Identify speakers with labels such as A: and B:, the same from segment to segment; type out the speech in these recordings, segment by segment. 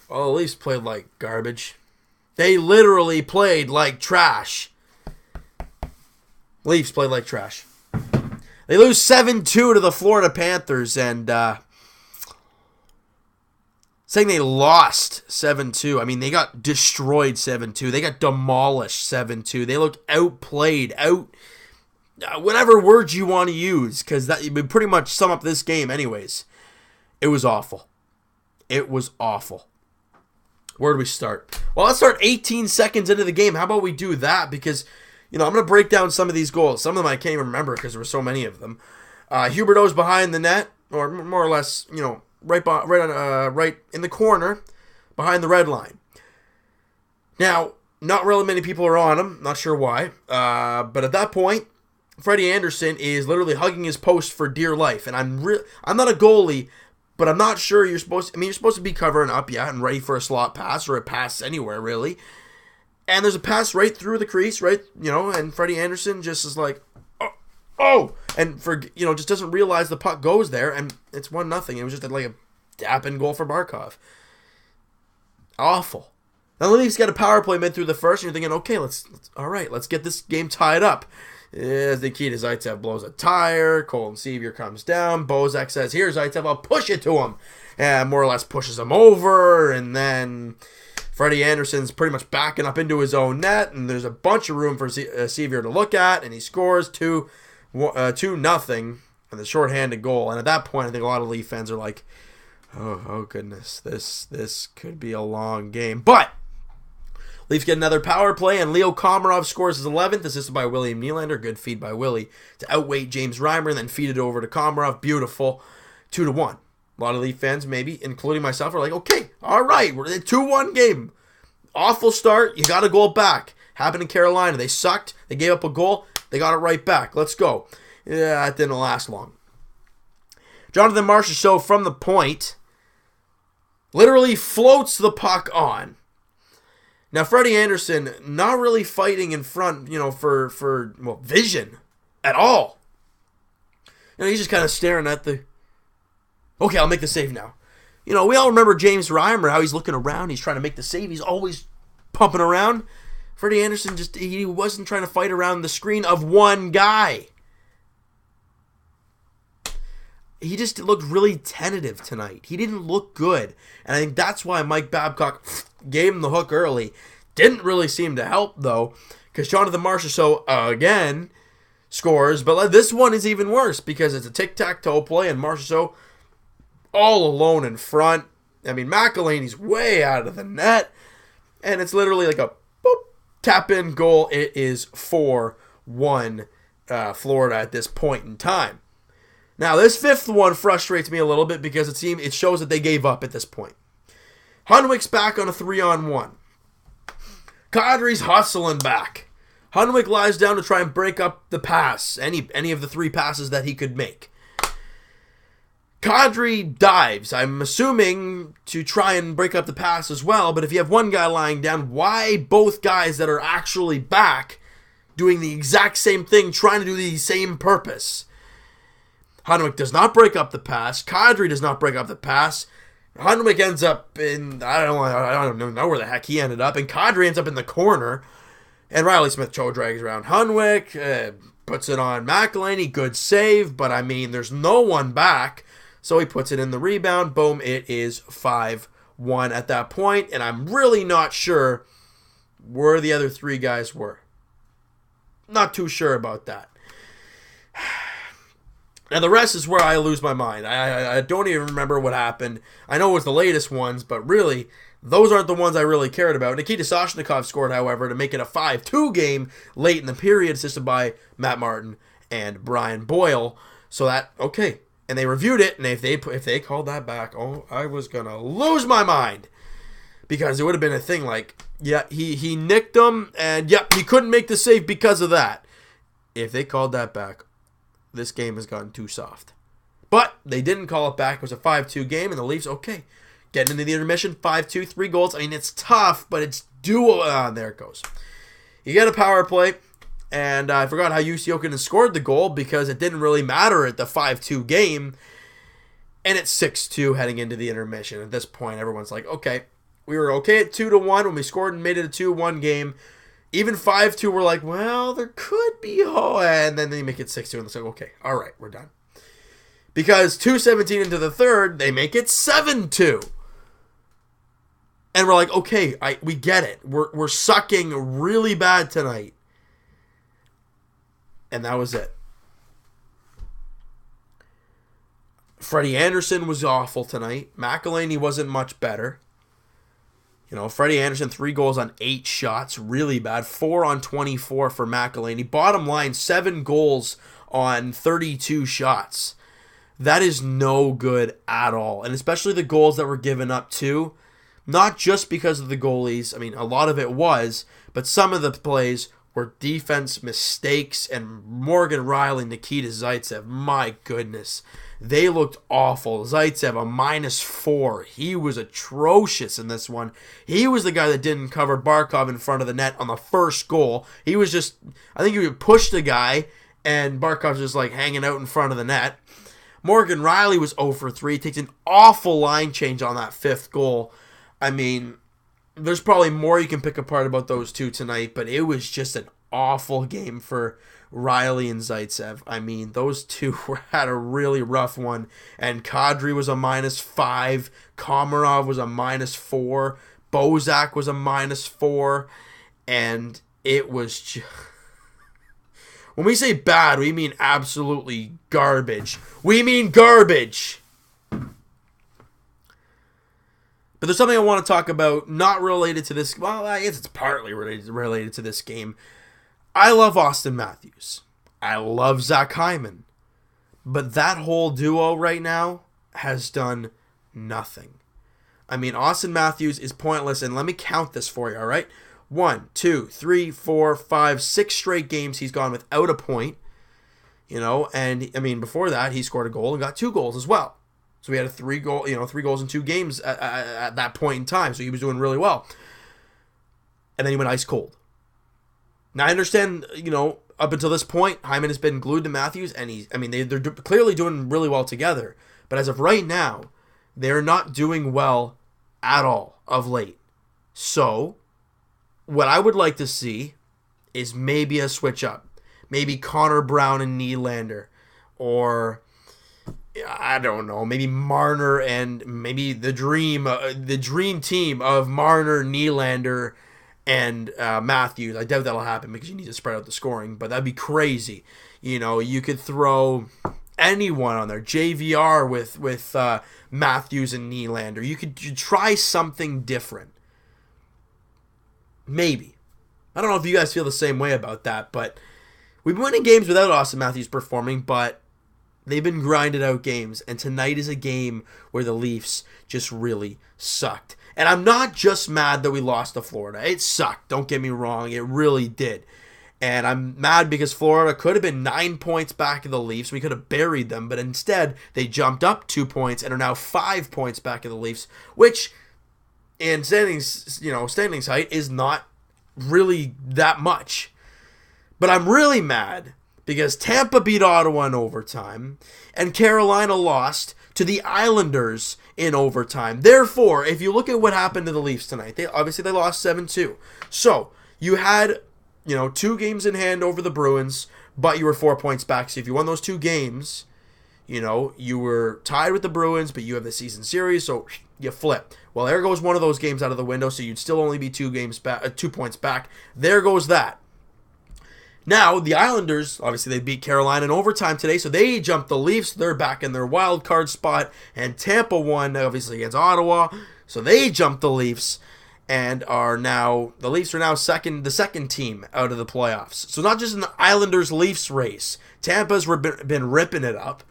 A: Well, the Leafs played like garbage. They literally played like trash. Leafs played like trash. They lose 7-2 to the Florida Panthers, and saying they lost 7-2. I mean, they got destroyed 7-2. They got demolished 7-2. They looked outplayed, whatever words you want to use, because that you would pretty much sum up this game anyways. It was awful. It was awful. Where do we start? Well, let's start 18 seconds into the game. How about we do that? Because, I'm going to break down some of these goals. Some of them I can't even remember because there were so many of them. Huberdeau's behind the net, or more or less, right in the corner, behind the red line. Now, not really many people are on him. Not sure why. But at that point, Freddie Anderson is literally hugging his post for dear life. And I'm not a goalie, but I'm not sure you're supposed to be covering up, and ready for a slot pass or a pass anywhere, really. And there's a pass right through the crease, right, and Freddie Anderson just is like, oh, and just doesn't realize the puck goes there, and it's 1-0. It was just like a tap-in goal for Barkov. Awful. Now the Leafs get a power play mid through the first, and you're thinking, okay, let's get this game tied up. As Nikita Zaitsev blows a tire, Colton Sevier comes down, Bozak says, "Here, Zaitsev, I'll push it to him," and more or less pushes him over, and then Freddie Anderson's pretty much backing up into his own net, and there's a bunch of room for Sevier to look at, and he scores 2-0 on the shorthanded goal. And at that point, I think a lot of Leaf fans are like, oh goodness, this could be a long game. But Leafs get another power play, and Leo Komarov scores his 11th, assisted by William Nylander. Good feed by Willie to outweight James Reimer, and then feed it over to Komarov. Beautiful. 2-1. A lot of Leaf fans, maybe, including myself, are like, okay, all right, we're in a 2-1 game. Awful start. You got a goal back. Happened in Carolina. They sucked. They gave up a goal. They got it right back. Let's go. Yeah, it didn't last long. Jonathan Marchessault from the point literally floats the puck on. Now, Freddie Anderson not really fighting in front, for vision at all. He's just kind of staring at the... Okay, I'll make the save now. We all remember James Reimer, how he's looking around. He's trying to make the save. He's always pumping around. Freddie Anderson he wasn't trying to fight around the screen of one guy. He just looked really tentative tonight. He didn't look good. And I think that's why Mike Babcock gave him the hook early. Didn't really seem to help, though, because Jonathan Marchessault, again, scores. But this one is even worse because it's a tic-tac-toe play, and Marchessault all alone in front. I mean, McElhinney's way out of the net, and it's literally like a boop, tap-in goal. It is 4-1 Florida at this point in time. Now, this fifth one frustrates me a little bit because it shows that they gave up at this point. Hunwick's back on a 3-on-1. Kadri's hustling back. Hunwick lies down to try and break up the pass, any of the 3 passes that he could make. Kadri dives, I'm assuming, to try and break up the pass as well, but if you have one guy lying down, why both guys that are actually back doing the exact same thing, trying to do the same purpose? Hunwick does not break up the pass. Kadri does not break up the pass. Hunwick ends up in, I don't know where the heck he ended up, and Kadri ends up in the corner, and Riley Smith-Cho drags around Hunwick, puts it on McElhinney, good save, but I mean, there's no one back, so he puts it in the rebound. Boom, it is 5-1 at that point, and I'm really not sure where the other 3 guys were. Not too sure about that. Now, the rest is where I lose my mind. I don't even remember what happened. I know it was the latest ones, but really, those aren't the ones I really cared about. Nikita Soshnikov scored, however, to make it a 5-2 game late in the period, assisted by Matt Martin and Brian Boyle. So that, okay. And they reviewed it, and if they called that back, I was going to lose my mind. Because it would have been a thing like, yeah, he nicked him, and yep, he couldn't make the save because of that. If they called that back, this game has gotten too soft. But they didn't call it back. It was a 5-2 game, and the Leafs, okay, getting into the intermission, 5-2, 3 goals. I mean, it's tough, but it's doable. There it goes. You get a power play, and I forgot how Jussi Jokinen scored the goal because it didn't really matter at the 5-2 game, and it's 6-2 heading into the intermission. At this point, everyone's like, okay, We were okay at 2-1 when we scored and made it a 2-1 game. Even 5-2, we're like, well, there could be and then they make it 6-2, and it's like, okay, all right, we're done. Because 2:17 into the third, they make it 7-2. And we're like, okay, we get it. We're sucking really bad tonight. And that was it. Freddie Anderson was awful tonight. McElhinney wasn't much better. Freddie Anderson, 3 goals on 8 shots. Really bad. 4 on 24 for McElhinney. Bottom line, 7 goals on 32 shots. That is no good at all. And especially the goals that were given up too. Not just because of the goalies. I mean, a lot of it was. But some of the plays were defense mistakes. And Morgan Rielly, Nikita Zaitsev, my goodness. They looked awful. Zaitsev, a -4. He was atrocious in this one. He was the guy that didn't cover Barkov in front of the net on the first goal. He was just, I think he would push the guy, and Barkov's just like hanging out in front of the net. Morgan Rielly was 0 for 3. Takes an awful line change on that 5th goal. I mean, there's probably more you can pick apart about those two tonight, but it was just an awful game for Rielly and Zaitsev. I mean, those two had a really rough one. And Kadri was a -5. Komarov was a -4. Bozak was a -4. And it was just... When we say bad, we mean absolutely garbage. We mean garbage! But there's something I want to talk about, not related to this... Well, I guess it's partly related to this game. I love Austin Matthews. I love Zach Hyman. But that whole duo right now has done nothing. I mean, Austin Matthews is pointless, and let me count this for you, all right? 1, 2, 3, 4, 5, 6 straight games he's gone without a point. And, I mean, before that, he scored a goal and got 2 goals as well. So he had 3 goals in 2 games at that point in time. So he was doing really well. And then he went ice cold. Now, I understand, up until this point, Hyman has been glued to Matthews, and they're clearly doing really well together. But as of right now, they're not doing well at all of late. So, what I would like to see is maybe a switch up. Maybe Connor Brown and Nylander. Or, I don't know, maybe Marner and maybe the dream team of Marner, Nylander, and Matthews. I doubt that'll happen because you need to spread out the scoring, but that'd be crazy. You could throw anyone on there. JVR with Matthews and Nylander. You could try something different. Maybe. I don't know if you guys feel the same way about that, but we've been winning games without Austin Matthews performing, but they've been grinded out games, and tonight is a game where the Leafs just really sucked. And I'm not just mad that we lost to Florida. It sucked. Don't get me wrong. It really did. And I'm mad because Florida could have been 9 points back of the Leafs. We could have buried them. But instead, they jumped up 2 points and are now 5 points back of the Leafs. Which, in standings height, is not really that much. But I'm really mad because Tampa beat Ottawa in overtime. And Carolina lost to the Islanders in overtime. Therefore, if you look at what happened to the Leafs tonight, they lost 7-2. So, you had, 2 games in hand over the Bruins, but you were 4 points back. So if you won those 2 games, you were tied with the Bruins, but you have the season series, so you flip. Well, there goes one of those games out of the window, so you'd still only be 2 points back. There goes that. Now, the Islanders, obviously they beat Carolina in overtime today, so they jumped the Leafs. They're back in their wild card spot, and Tampa won, obviously, against Ottawa, so they jumped the Leafs, and the Leafs are now the second team out of the playoffs. So not just in the Islanders-Leafs race. Tampa's been ripping it up,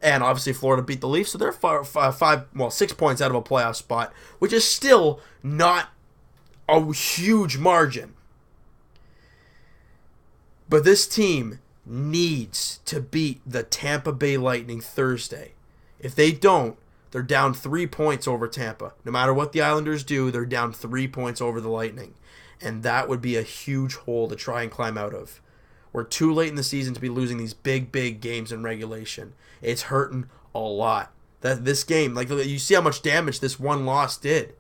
A: and obviously Florida beat the Leafs, so they're 6 points out of a playoff spot, which is still not a huge margin. But this team needs to beat the Tampa Bay Lightning Thursday. If they don't, they're down 3 points over Tampa. No matter what the Islanders do, they're down 3 points over the Lightning. And that would be a huge hole to try and climb out of. We're too late in the season to be losing these big games in regulation. It's hurting a lot. This game, you see how much damage this one loss did.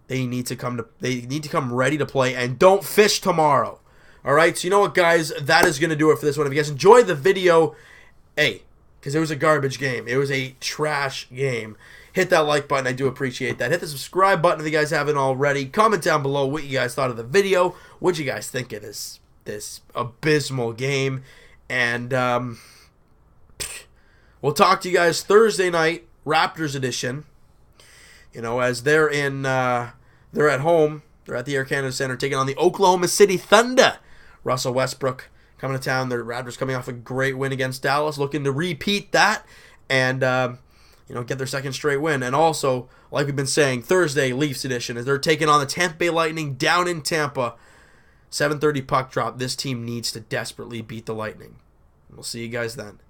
A: They need to come ready to play, and don't fish tomorrow. All right, so you know what, guys? That is going to do it for this one. If you guys enjoyed the video, hey, because it was a garbage game. It was a trash game. Hit that like button. I do appreciate that. Hit the subscribe button if you guys haven't already. Comment down below what you guys thought of the video. What you guys think of this abysmal game. And we'll talk to you guys Thursday night, Raptors edition. You know, as they're at home. They're at the Air Canada Center taking on the Oklahoma City Thunder. Russell Westbrook coming to town. The Raptors coming off a great win against Dallas, looking to repeat that and get their second straight win. And also, like we've been saying, Thursday Leafs edition as they're taking on the Tampa Bay Lightning down in Tampa. 7:30 puck drop. This team needs to desperately beat the Lightning. We'll see you guys then.